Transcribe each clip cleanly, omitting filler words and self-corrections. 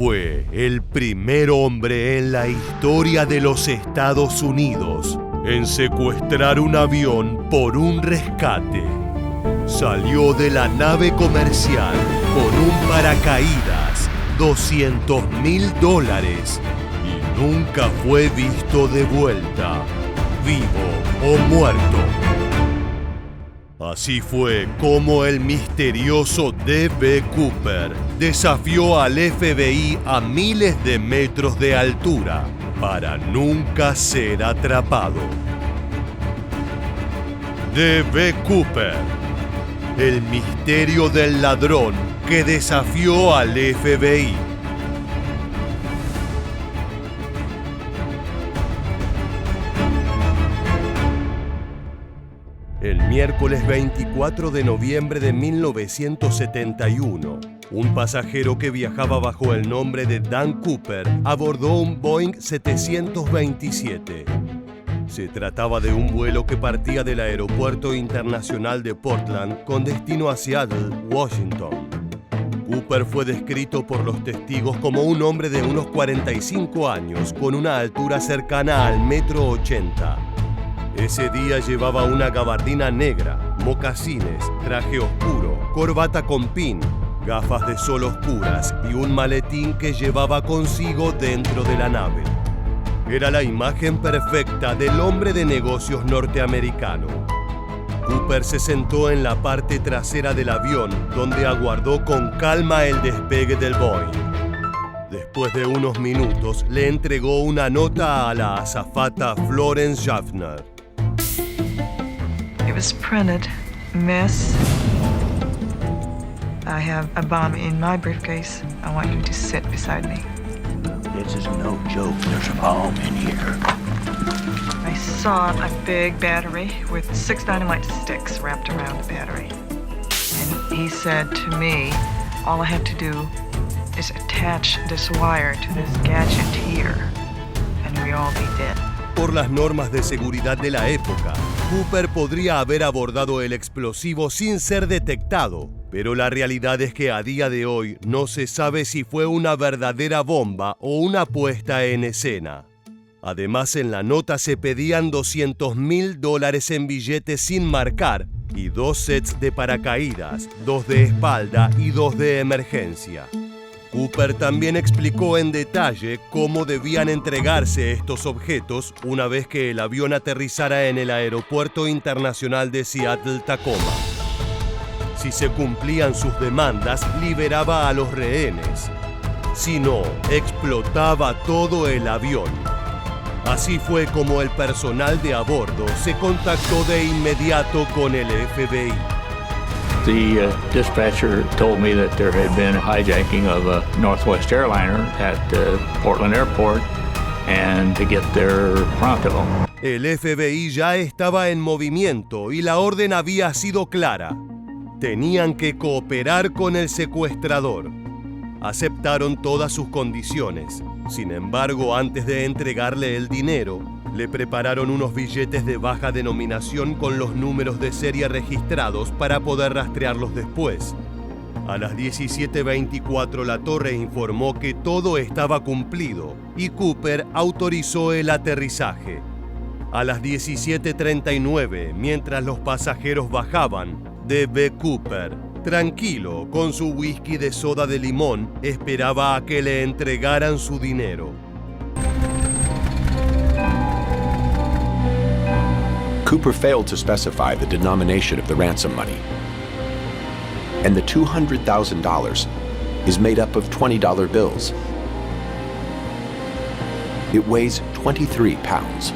fue el primer hombre en la historia de los Estados Unidos en secuestrar un avión por un rescate. Salió de la nave comercial con un paracaídas, $200,000, y nunca fue visto de vuelta, vivo o muerto. Así fue como el misterioso D.B. Cooper desafió al FBI a miles de metros de altura para nunca ser atrapado. D.B. Cooper, el misterio del ladrón que desafió al FBI. El miércoles 24 de noviembre de 1971, un pasajero que viajaba bajo el nombre de Dan Cooper abordó un Boeing 727. Se trataba de un vuelo que partía del Aeropuerto Internacional de Portland con destino a Seattle, Washington. Cooper fue descrito por los testigos como un hombre de unos 45 años con una altura cercana al 1,80 m. Ese día llevaba una gabardina negra, mocasines, traje oscuro, corbata con pin, gafas de sol oscuras y un maletín que llevaba consigo dentro de la nave. Era la imagen perfecta del hombre de negocios norteamericano. Cooper se sentó en la parte trasera del avión, donde aguardó con calma el despegue del Boeing. Después de unos minutos, le entregó una nota a la azafata Florence Schaffner. It was printed, Miss. I have a bomb in my briefcase. I want you to sit beside me. This is no joke. There's a bomb in here. I saw a big battery with 6 dynamite sticks wrapped around the battery. And he said to me, all I had to do is attach this wire to this gadget here, and we'd all be dead. Por las normas de seguridad de la época, Cooper podría haber abordado el explosivo sin ser detectado, pero la realidad es que a día de hoy no se sabe si fue una verdadera bomba o una puesta en escena. Además, en la nota se pedían $200,000 en billetes sin marcar y 2 sets de paracaídas, 2 de espalda y 2 de emergencia. Cooper también explicó en detalle cómo debían entregarse estos objetos una vez que el avión aterrizara en el Aeropuerto Internacional de Seattle-Tacoma. Si se cumplían sus demandas, liberaba a los rehenes. Si no, explotaba todo el avión. Así fue como el personal de a bordo se contactó de inmediato con el FBI. The dispatcher told me that there had been a hijacking of a Northwest airliner at Portland Airport and to get there pronto. El FBI ya estaba en movimiento y la orden había sido clara. Tenían que cooperar con el secuestrador. Aceptaron todas sus condiciones. Sin embargo, antes de entregarle el dinero, le prepararon unos billetes de baja denominación con los números de serie registrados para poder rastrearlos después. A las 17:24 la torre informó que todo estaba cumplido y Cooper autorizó el aterrizaje. A las 17:39, mientras los pasajeros bajaban, D.B. Cooper, tranquilo con su whisky de soda de limón, esperaba a que le entregaran su dinero. Cooper failed to specify the denomination of the ransom money. And the $200,000 is made up of $20 bills. It weighs 23 pounds.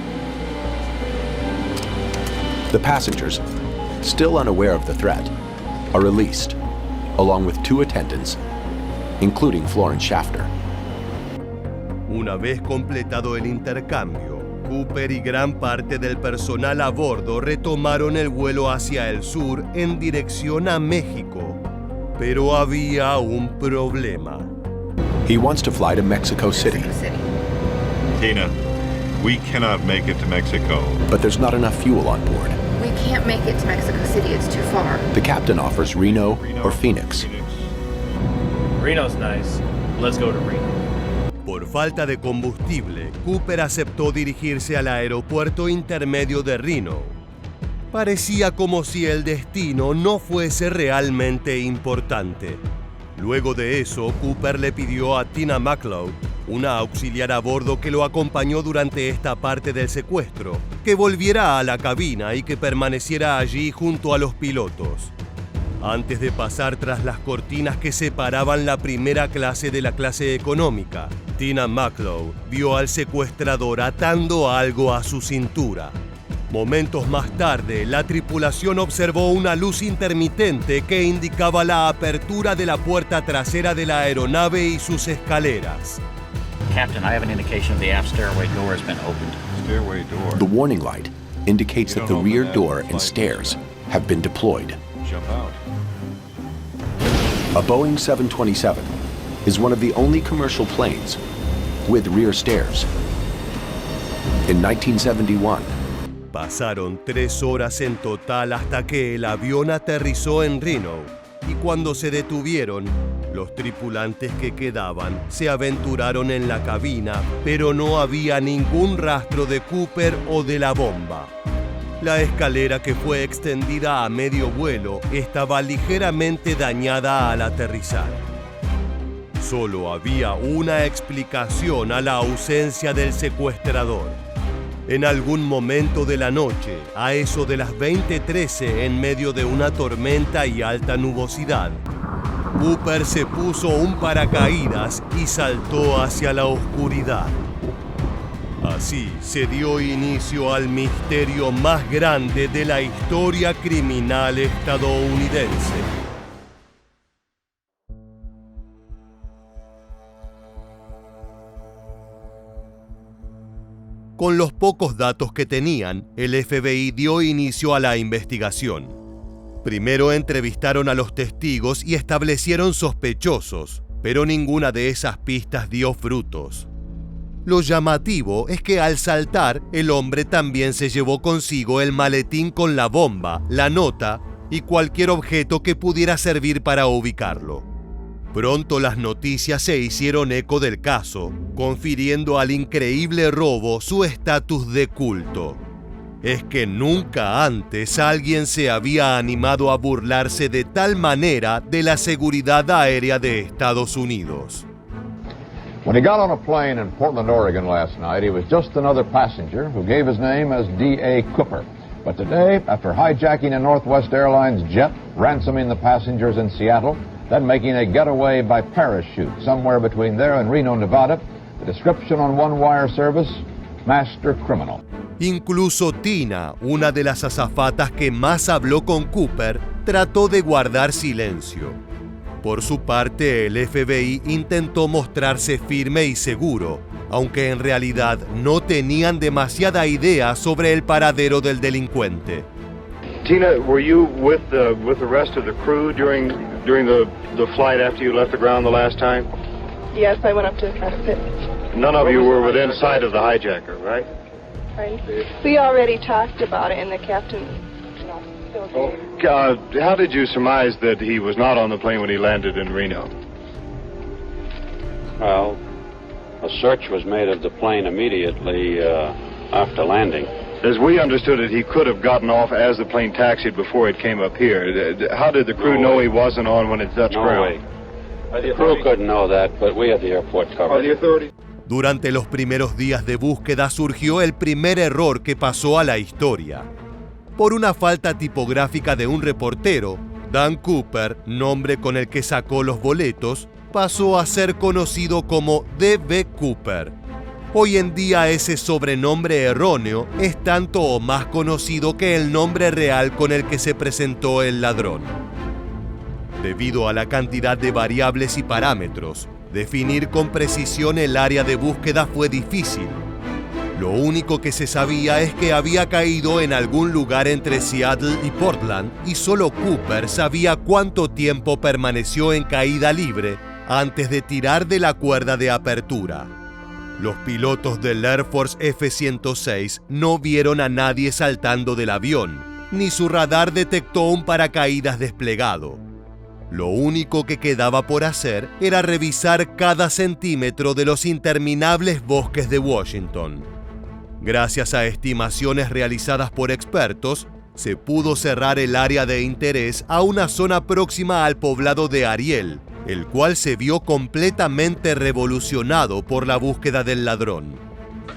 The passengers, still unaware of the threat, are released, along with 2 attendants, including Florence Schaffner. Una vez completado el intercambio, Cooper y gran parte del personal a bordo retomaron el vuelo hacia el sur en dirección a México. Pero había un problema. He wants to fly to Mexico City. Tina, we cannot make it to Mexico. But there's not enough fuel on board. We can't make it to Mexico City, it's too far. The captain offers Reno or Phoenix. Reno's nice. Let's go to Reno. Por falta de combustible, Cooper aceptó dirigirse al aeropuerto intermedio de Reno. Parecía como si el destino no fuese realmente importante. Luego de eso, Cooper le pidió a Tina McLeod, una auxiliar a bordo que lo acompañó durante esta parte del secuestro, que volviera a la cabina y que permaneciera allí junto a los pilotos. Antes de pasar tras las cortinas que separaban la primera clase de la clase económica, Tina McLeod vio al secuestrador atando algo a su cintura. Momentos más tarde, la tripulación observó una luz intermitente que indicaba la apertura de la puerta trasera de la aeronave y sus escaleras. Captain, I have an indication of the aft stairway door has been opened. Stairway door. The warning light indicates that the rear door and stairs have been deployed. Jump out. A Boeing 727 is one of the only commercial planes with rear stairs. In 1971, pasaron 3 horas en total hasta que el avión aterrizó en Reno, y cuando se detuvieron, los tripulantes que quedaban se aventuraron en la cabina, pero no había ningún rastro de Cooper o de la bomba. La escalera, que fue extendida a medio vuelo, estaba ligeramente dañada al aterrizar. Solo había una explicación a la ausencia del secuestrador. En algún momento de la noche, a eso de las 20:13, en medio de una tormenta y alta nubosidad, Cooper se puso un paracaídas y saltó hacia la oscuridad. Así se dio inicio al misterio más grande de la historia criminal estadounidense. Con los pocos datos que tenían, el FBI dio inicio a la investigación. Primero entrevistaron a los testigos y establecieron sospechosos, pero ninguna de esas pistas dio frutos. Lo llamativo es que al saltar, el hombre también se llevó consigo el maletín con la bomba, la nota y cualquier objeto que pudiera servir para ubicarlo. Pronto las noticias se hicieron eco del caso, confiriendo al increíble robo su estatus de culto. Es que nunca antes alguien se había animado a burlarse de tal manera de la seguridad aérea de Estados Unidos. When he got on a plane in Portland, Oregon last night, he was just another passenger who gave his name as D.A. Cooper. But today, after hijacking a Northwest Airlines jet, ransoming the passengers in Seattle, then making a getaway by parachute somewhere between there and Reno, Nevada, the description on One Wire Service, master criminal. Incluso Tina, una de las azafatas que más habló con Cooper, trató de guardar silencio. Por su parte, el FBI intentó mostrarse firme y seguro, aunque en realidad no tenían demasiada idea sobre el paradero del delincuente. Tina, were you with the rest of the crew during the flight after you left the ground the last time? Yes, I went up to the cockpit. None of you were within sight of the hijacker, right? Right. We already talked about it, and the captain, still gave. How did you surmise that he was not on the plane when he landed in Reno? Well, a search was made of the plane immediately after landing. As we understood it, he could have gotten off as the plane taxied before it came up here. How did the crew know he wasn't on when it touched ground? The crew couldn't know that, but we had the airport covered. Durante los primeros días de búsqueda surgió el primer error que pasó a la historia. Por una falta tipográfica de un reportero, Dan Cooper, nombre con el que sacó los boletos, pasó a ser conocido como D.B. Cooper. Hoy en día ese sobrenombre erróneo es tanto o más conocido que el nombre real con el que se presentó el ladrón. Debido a la cantidad de variables y parámetros, definir con precisión el área de búsqueda fue difícil. Lo único que se sabía es que había caído en algún lugar entre Seattle y Portland, y solo Cooper sabía cuánto tiempo permaneció en caída libre antes de tirar de la cuerda de apertura. Los pilotos del Air Force F-106 no vieron a nadie saltando del avión, ni su radar detectó un paracaídas desplegado. Lo único que quedaba por hacer era revisar cada centímetro de los interminables bosques de Washington. Gracias a estimaciones realizadas por expertos, se pudo cerrar el área de interés a una zona próxima al poblado de Ariel, el cual se vio completamente revolucionado por la búsqueda del ladrón.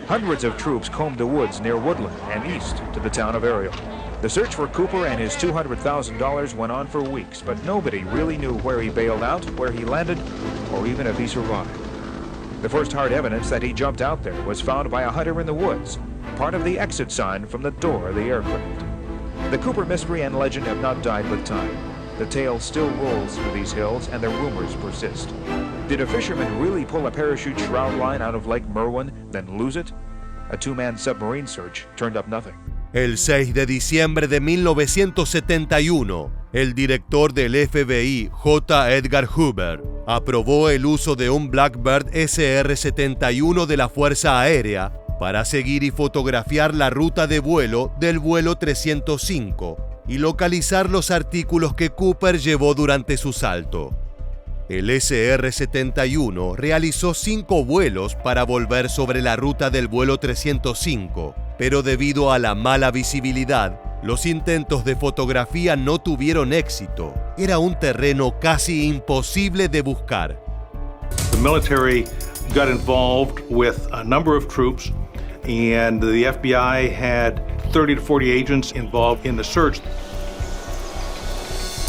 Hundreds of troops combed the woods near Woodland and east to the town of Ariel. The search for Cooper and his $200,000 went on for weeks, but nobody really knew where he bailed out, where he landed, or even if he survived. The first hard evidence that he jumped out there was found by a hunter in the woods, part of the exit sign from the door of the aircraft. The Cooper mystery and legend have not died with time. The tale still rolls through these hills and the rumors persist. Did a fisherman really pull a parachute shroud line out of Lake Merwin, then lose it? A two-man submarine search turned up nothing. El 6 de diciembre de 1971, el director del FBI, J. Edgar Hoover, aprobó el uso de un Blackbird SR-71 de la Fuerza Aérea para seguir y fotografiar la ruta de vuelo del vuelo 305 y localizar los artículos que Cooper llevó durante su salto. El SR-71 realizó 5 vuelos para volver sobre la ruta del vuelo 305, pero debido a la mala visibilidad, los intentos de fotografía no tuvieron éxito. Era un terreno casi imposible de buscar. The military got involved with a number of troops, and the FBI had 30 to 40 agents involved in the search.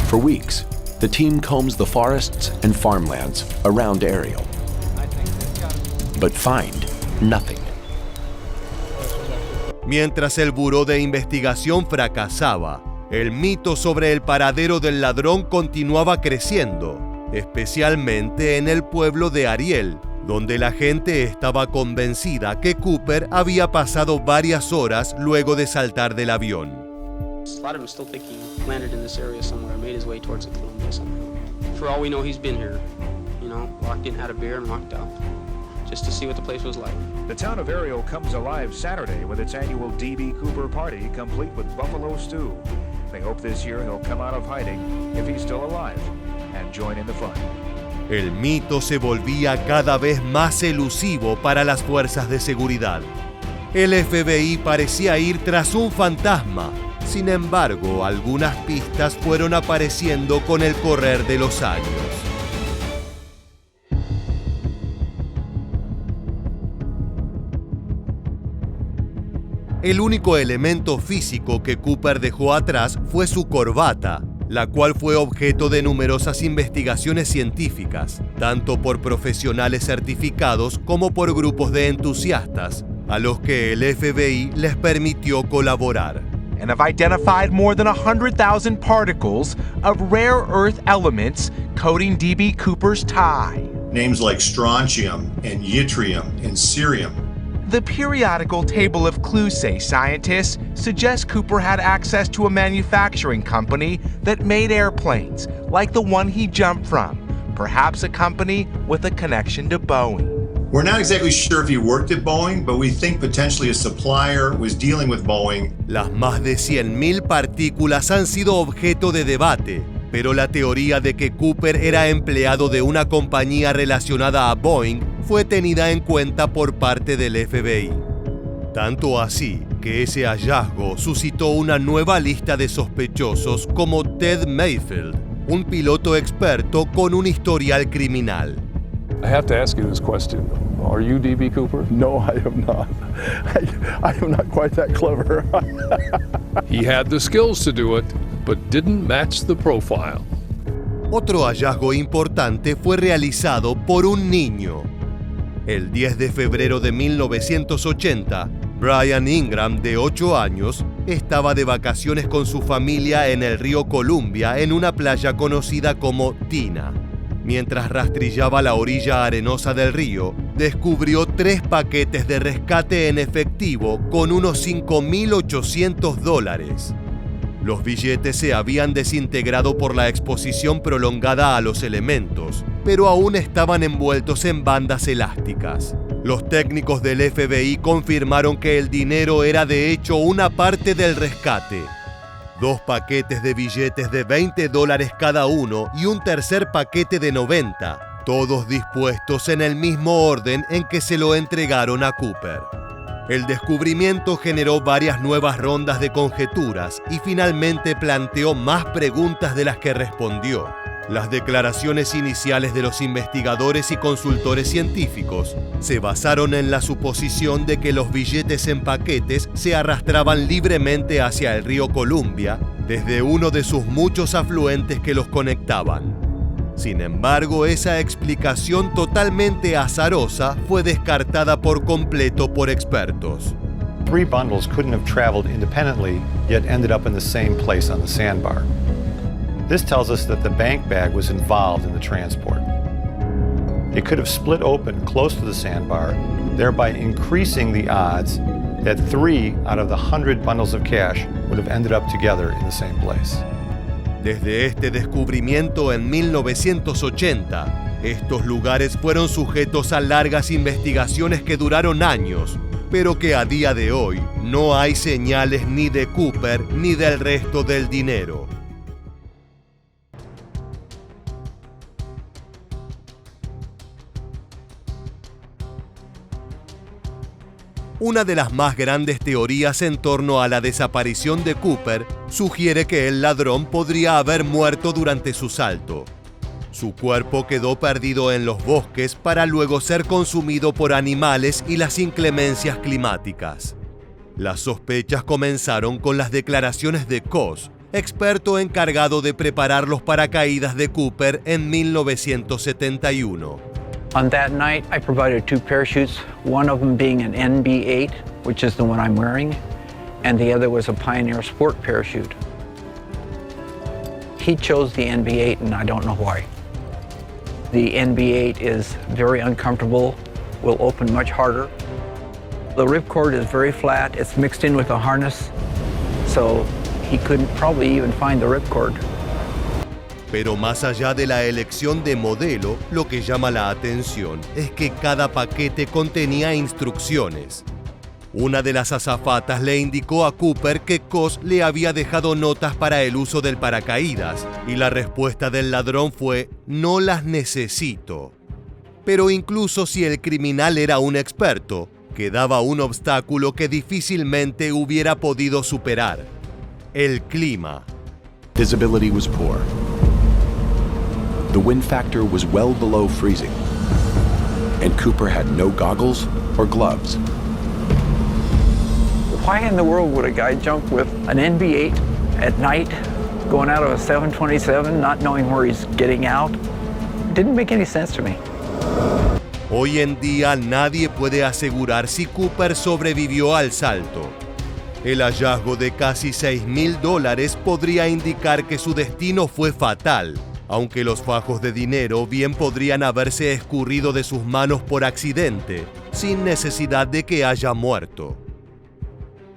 For weeks, the team combs the forests and farmlands around Ariel, but find nothing. Mientras el Buró de Investigación fracasaba, el mito sobre el paradero del ladrón continuaba creciendo, especialmente en el pueblo de Ariel, donde la gente estaba convencida que Cooper había pasado varias horas luego de saltar del avión. A lot of them still think he landed in this area somewhere, made his way towards the Columbia somehow. For all we know, he's been here, walked in, had a beer, and walked out, just to see what the place was like. The town of Ariel comes alive Saturday with its annual D.B. Cooper party, complete with buffalo stew. They hope this year he'll come out of hiding, if he's still alive, and join in the fun. El mito se volvía cada vez más elusivo para las fuerzas de seguridad. El FBI parecía ir tras un fantasma. Sin embargo, algunas pistas fueron apareciendo con el correr de los años. El único elemento físico que Cooper dejó atrás fue su corbata, la cual fue objeto de numerosas investigaciones científicas, tanto por profesionales certificados como por grupos de entusiastas, a los que el FBI les permitió colaborar. And have identified more than 100,000 particles of rare earth elements coating D.B. Cooper's tie. Names like strontium and yttrium and cerium. The periodical table of clues, say scientists, suggests Cooper had access to a manufacturing company that made airplanes, like the one he jumped from, perhaps a company with a connection to Boeing. We're not exactly sure if he worked at Boeing, but we think potentially a supplier was dealing with Boeing. Las más de 100.000 partículas han sido objeto de debate, pero la teoría de que Cooper era empleado de una compañía relacionada a Boeing fue tenida en cuenta por parte del FBI. Tanto así que ese hallazgo suscitó una nueva lista de sospechosos como Ted Mayfield, un piloto experto con un historial criminal. I have to ask you this question. Are you D.B. Cooper? No, I am not. I am not quite that clever. He had the skills to do it, but didn't match the profile. Otro hallazgo importante fue realizado por un niño. El 10 de febrero de 1980, Brian Ingram, de 8 años, estaba de vacaciones con su familia en el río Columbia en una playa conocida como Tina. Mientras rastrillaba la orilla arenosa del río, descubrió 3 paquetes de rescate en efectivo con unos $5,800. Los billetes se habían desintegrado por la exposición prolongada a los elementos, pero aún estaban envueltos en bandas elásticas. Los técnicos del FBI confirmaron que el dinero era de hecho una parte del rescate. 2 paquetes de billetes de $20 cada uno y un tercer paquete de 90, todos dispuestos en el mismo orden en que se lo entregaron a Cooper. El descubrimiento generó varias nuevas rondas de conjeturas y finalmente planteó más preguntas de las que respondió. Las declaraciones iniciales de los investigadores y consultores científicos se basaron en la suposición de que los billetes en paquetes se arrastraban libremente hacia el río Columbia desde uno de sus muchos afluentes que los conectaban. Sin embargo, esa explicación totalmente azarosa fue descartada por completo por expertos. 3 bundles couldn't have traveled independently, yet ended up in the same place on the sandbar. This tells us that the bank bag was involved in the transport. It could have split open close to the sandbar, thereby increasing the odds that 3 out of the 100 bundles of cash would have ended up together in the same place. Desde este descubrimiento en 1980, estos lugares fueron sujetos a largas investigaciones que duraron años, pero que a día de hoy no hay señales ni de Cooper ni del resto del dinero. Una de las más grandes teorías en torno a la desaparición de Cooper sugiere que el ladrón podría haber muerto durante su salto. Su cuerpo quedó perdido en los bosques para luego ser consumido por animales y las inclemencias climáticas. Las sospechas comenzaron con las declaraciones de Coss, experto encargado de preparar los paracaídas de Cooper en 1971. On that night, I provided 2 parachutes, one of them being an NB8, which is the one I'm wearing, and the other was a Pioneer Sport parachute. He chose the NB8, and I don't know why. The NB8 is very uncomfortable, will open much harder. The ripcord is very flat, it's mixed in with a harness, so he couldn't probably even find the ripcord. Pero más allá de la elección de modelo, lo que llama la atención es que cada paquete contenía instrucciones. Una de las azafatas le indicó a Cooper que Coss le había dejado notas para el uso del paracaídas, y la respuesta del ladrón fue: "No las necesito". Pero incluso si el criminal era un experto, quedaba un obstáculo que difícilmente hubiera podido superar: el clima. Visibility was poor. The wind factor was well below freezing, and Cooper had no goggles or gloves. Why in the world would a guy jump with an NB8 at night, going out of a 727, not knowing where he's getting out? It didn't make any sense to me. Hoy en día nadie puede asegurar si Cooper sobrevivió al salto. El hallazgo de casi $6,000 podría indicar que su destino fue fatal, aunque los fajos de dinero bien podrían haberse escurrido de sus manos por accidente, sin necesidad de que haya muerto.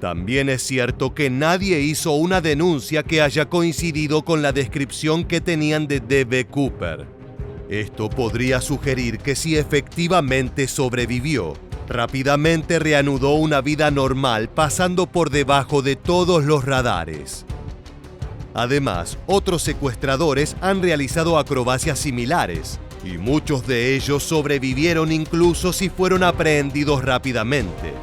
También es cierto que nadie hizo una denuncia que haya coincidido con la descripción que tenían de D.B. Cooper. Esto podría sugerir que si efectivamente sobrevivió, rápidamente reanudó una vida normal pasando por debajo de todos los radares. Además, otros secuestradores han realizado acrobacias similares, y muchos de ellos sobrevivieron incluso si fueron aprehendidos rápidamente.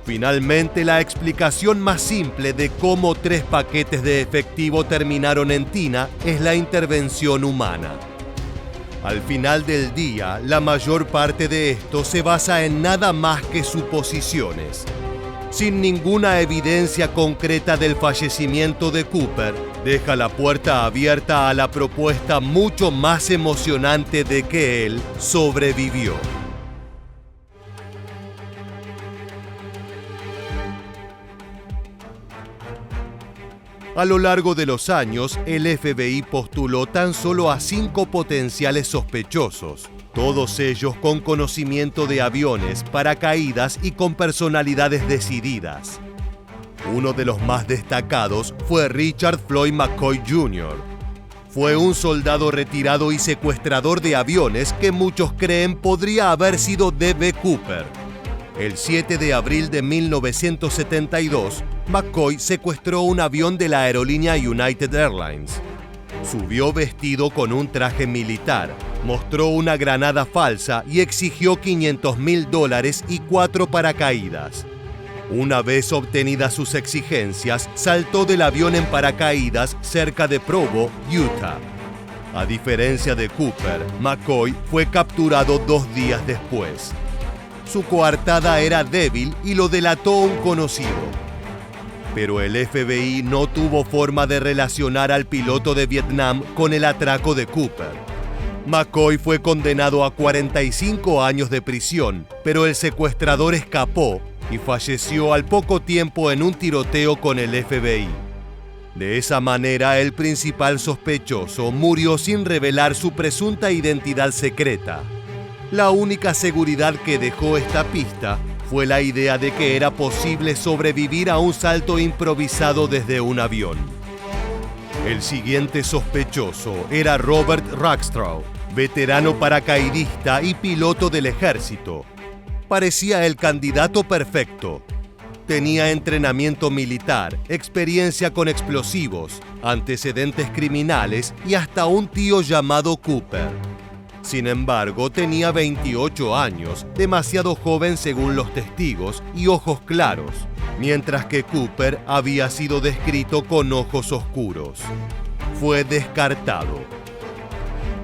Finalmente, la explicación más simple de cómo 3 paquetes de efectivo terminaron en tina es la intervención humana. Al final del día, la mayor parte de esto se basa en nada más que suposiciones. Sin ninguna evidencia concreta del fallecimiento de Cooper, deja la puerta abierta a la propuesta mucho más emocionante de que él sobrevivió. A lo largo de los años, el FBI postuló tan solo a 5 potenciales sospechosos, todos ellos con conocimiento de aviones, paracaídas y con personalidades decididas. Uno de los más destacados fue Richard Floyd McCoy Jr. Fue un soldado retirado y secuestrador de aviones que muchos creen podría haber sido D.B. Cooper. El 7 de abril de 1972, McCoy secuestró un avión de la aerolínea United Airlines. Subió vestido con un traje militar, mostró una granada falsa y exigió $500,000 y 4 paracaídas. Una vez obtenidas sus exigencias, saltó del avión en paracaídas cerca de Provo, Utah. A diferencia de Cooper, McCoy fue capturado 2 días después. Su coartada era débil y lo delató un conocido. Pero el FBI no tuvo forma de relacionar al piloto de Vietnam con el atraco de Cooper. McCoy fue condenado a 45 años de prisión, pero el secuestrador escapó y falleció al poco tiempo en un tiroteo con el FBI. De esa manera, el principal sospechoso murió sin revelar su presunta identidad secreta. La única seguridad que dejó esta pista fue la idea de que era posible sobrevivir a un salto improvisado desde un avión. El siguiente sospechoso era Robert Rackstraw, veterano paracaidista y piloto del ejército. Parecía el candidato perfecto. Tenía entrenamiento militar, experiencia con explosivos, antecedentes criminales y hasta un tío llamado Cooper. Sin embargo, tenía 28 años, demasiado joven según los testigos, y ojos claros, mientras que Cooper había sido descrito con ojos oscuros. Fue descartado.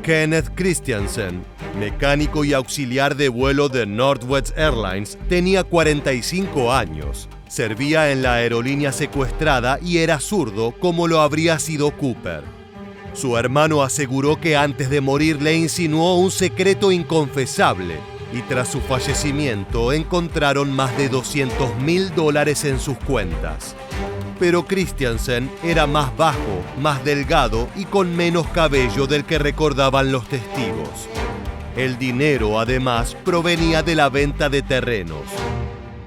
Kenneth Christiansen, mecánico y auxiliar de vuelo de Northwest Airlines, tenía 45 años. Servía en la aerolínea secuestrada y era zurdo como lo habría sido Cooper. Su hermano aseguró que antes de morir le insinuó un secreto inconfesable y tras su fallecimiento encontraron más de $200,000 en sus cuentas. Pero Christiansen era más bajo, más delgado y con menos cabello del que recordaban los testigos. El dinero, además, provenía de la venta de terrenos.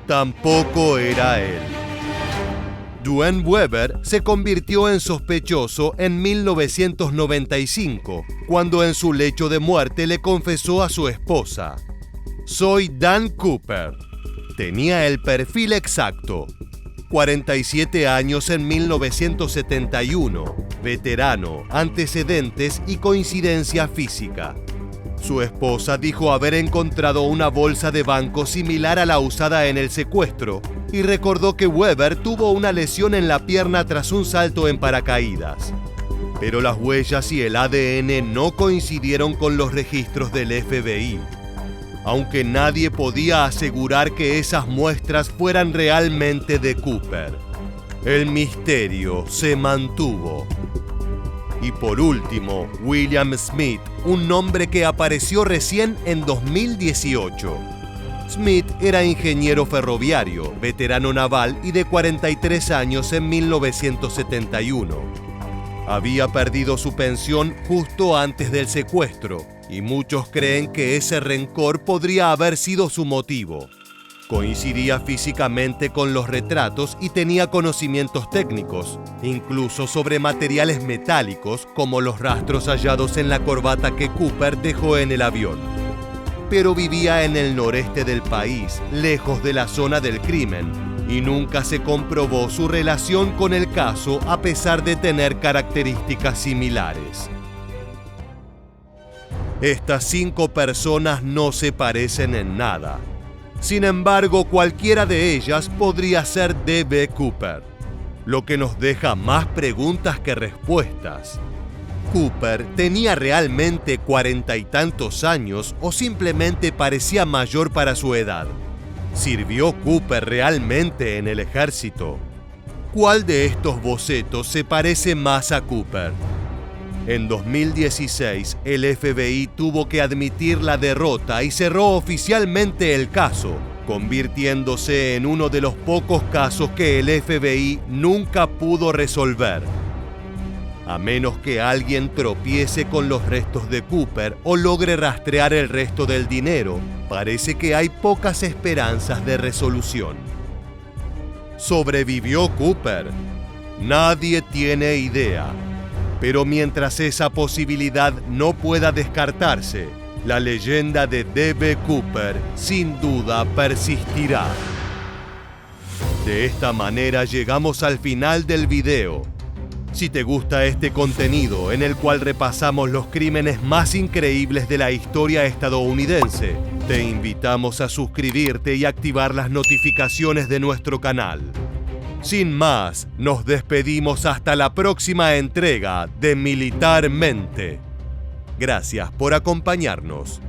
Tampoco era él. Duane Weber se convirtió en sospechoso en 1995, cuando en su lecho de muerte le confesó a su esposa: «Soy Dan Cooper». Tenía el perfil exacto. 47 años en 1971, veterano, antecedentes y coincidencia física. Su esposa dijo haber encontrado una bolsa de banco similar a la usada en el secuestro y recordó que Weber tuvo una lesión en la pierna tras un salto en paracaídas. Pero las huellas y el ADN no coincidieron con los registros del FBI, aunque nadie podía asegurar que esas muestras fueran realmente de Cooper. El misterio se mantuvo. Y por último, William Smith, un nombre que apareció recién en 2018. Smith era ingeniero ferroviario, veterano naval y de 43 años en 1971. Había perdido su pensión justo antes del secuestro, y muchos creen que ese rencor podría haber sido su motivo. Coincidía físicamente con los retratos y tenía conocimientos técnicos, incluso sobre materiales metálicos como los rastros hallados en la corbata que Cooper dejó en el avión. Pero vivía en el noreste del país, lejos de la zona del crimen, y nunca se comprobó su relación con el caso a pesar de tener características similares. Estas 5 personas no se parecen en nada. Sin embargo, cualquiera de ellas podría ser D.B. Cooper, lo que nos deja más preguntas que respuestas. ¿Cooper tenía realmente 40 y tantos años o simplemente parecía mayor para su edad? ¿Sirvió Cooper realmente en el ejército? ¿Cuál de estos bocetos se parece más a Cooper? En 2016, el FBI tuvo que admitir la derrota y cerró oficialmente el caso, convirtiéndose en uno de los pocos casos que el FBI nunca pudo resolver. A menos que alguien tropiece con los restos de Cooper o logre rastrear el resto del dinero, parece que hay pocas esperanzas de resolución. ¿Sobrevivió Cooper? Nadie tiene idea. Pero mientras esa posibilidad no pueda descartarse, la leyenda de D.B. Cooper sin duda persistirá. De esta manera llegamos al final del video. Si te gusta este contenido en el cual repasamos los crímenes más increíbles de la historia estadounidense, te invitamos a suscribirte y activar las notificaciones de nuestro canal. Sin más, nos despedimos hasta la próxima entrega de Militarmente. Gracias por acompañarnos.